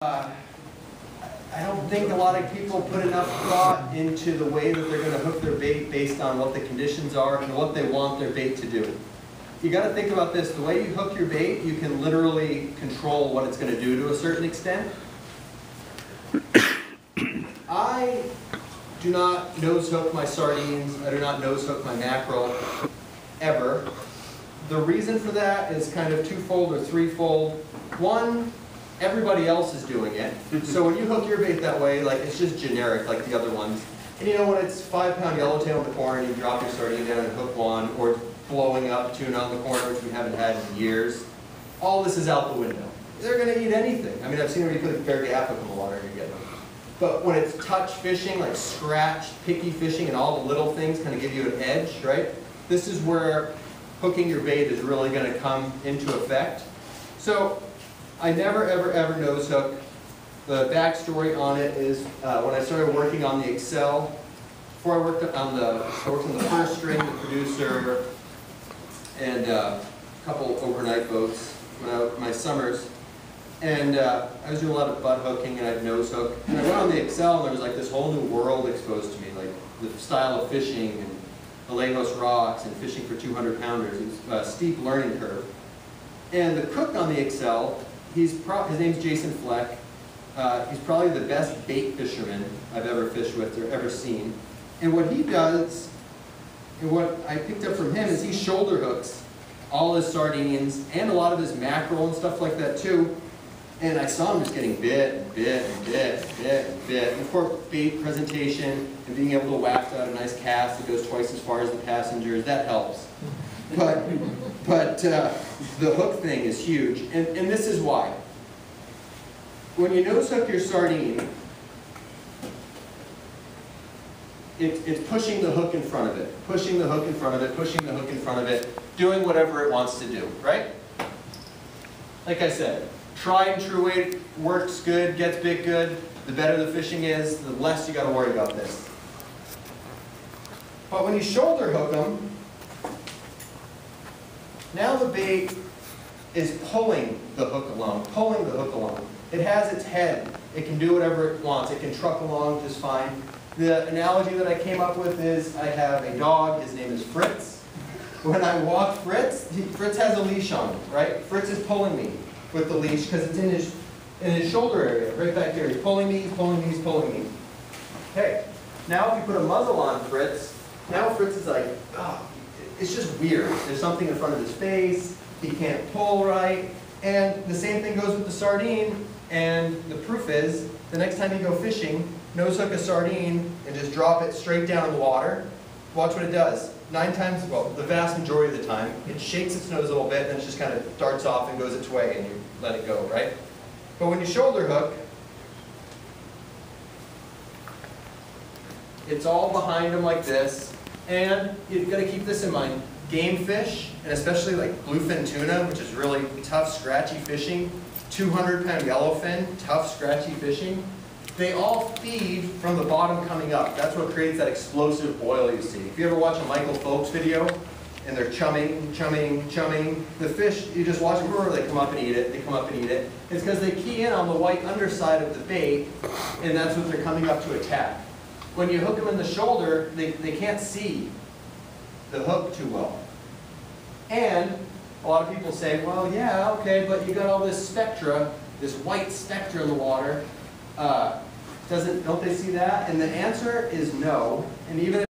I don't think a lot of people put enough thought into the way that they're going to hook their bait based on what the conditions are and what they want their bait to do. You got to think about this. The way you hook your bait, you can literally control what it's going to do to a certain extent. I do not nose hook my sardines. I do not nose hook my mackerel, ever. The reason for that is kind of twofold or threefold. One, everybody else is doing it. So when you hook your bait that way, like it's just generic like the other ones. And you know when it's 5-pound yellowtail in the corner and you drop your sardine down and hook one, or blowing up tuna on the corner, which we haven't had in years, all this is out the window. They're going to eat anything. I mean, I've seen where you put a fair gaff in the water and you get them. But when it's touch fishing, like scratch, picky fishing, and all the little things kind of give you an edge, right? This is where hooking your bait is really going to come into effect. So I never, ever, ever nose hook. The backstory on it is when I started working on the Excel, before I worked on the first string, the producer, and a couple overnight boats, my summers. And I was doing a lot of butt hooking and I'd nose hook. And I went on the Excel and there was like this whole new world exposed to me, like the style of fishing and the Lagos rocks and fishing for 200-pounders. It was a steep learning curve. And the cook on the Excel, his name's Jason Fleck. He's probably the best bait fisherman I've ever fished with or ever seen. And what he does, and what I picked up from him, is he shoulder hooks all his sardines and a lot of his mackerel and stuff like that too. And I saw him just getting bit and bit and bit and bit and bit. And of course, bait presentation and being able to waft out a nice cast that goes twice as far as the passengers, that helps. But the hook thing is huge. And this is why. When you nose hook your sardine, it's pushing the hook in front of it, pushing the hook in front of it, pushing the hook in front of it, doing whatever it wants to do, right? Like I said, tried and true way works good, gets big good. The better the fishing is, the less you got to worry about this. But when you shoulder hook them, now the bait is pulling the hook along, pulling the hook along. It has its head. It can do whatever it wants. It can truck along just fine. The analogy that I came up with is I have a dog. His name is Fritz. When I walk Fritz, Fritz has a leash on him, right? Fritz is pulling me with the leash because it's in his shoulder area, right back here. He's pulling me, he's pulling me, he's pulling me. Okay, now if you put a muzzle on Fritz, now Fritz is like, oh, it's just weird. There's something in front of his face. He can't pull right. And the same thing goes with the sardine. And the proof is, the next time you go fishing, nose hook a sardine and just drop it straight down in the water. Watch what it does. 9 times, well, the vast majority of the time, it shakes its nose a little bit and then it just kind of darts off and goes its way and you let it go, right? But when you shoulder hook, it's all behind them like this. And you've got to keep this in mind. Game fish, and especially like bluefin tuna, which is really tough, scratchy fishing, 200-pound yellowfin, tough, scratchy fishing, they all feed from the bottom coming up. That's what creates that explosive boil you see. If you ever watch a Michael Phelps video, and they're chumming, chumming, chumming, the fish, you just watch them, they come up and eat it, they come up and eat it. It's because they key in on the white underside of the bait, and that's what they're coming up to attack. When you hook them in the shoulder, they can't see the hook too well. And a lot of people say, well, yeah, okay, but you got all this spectra, this white spectra in the water. Don't they see that? And the answer is no. And even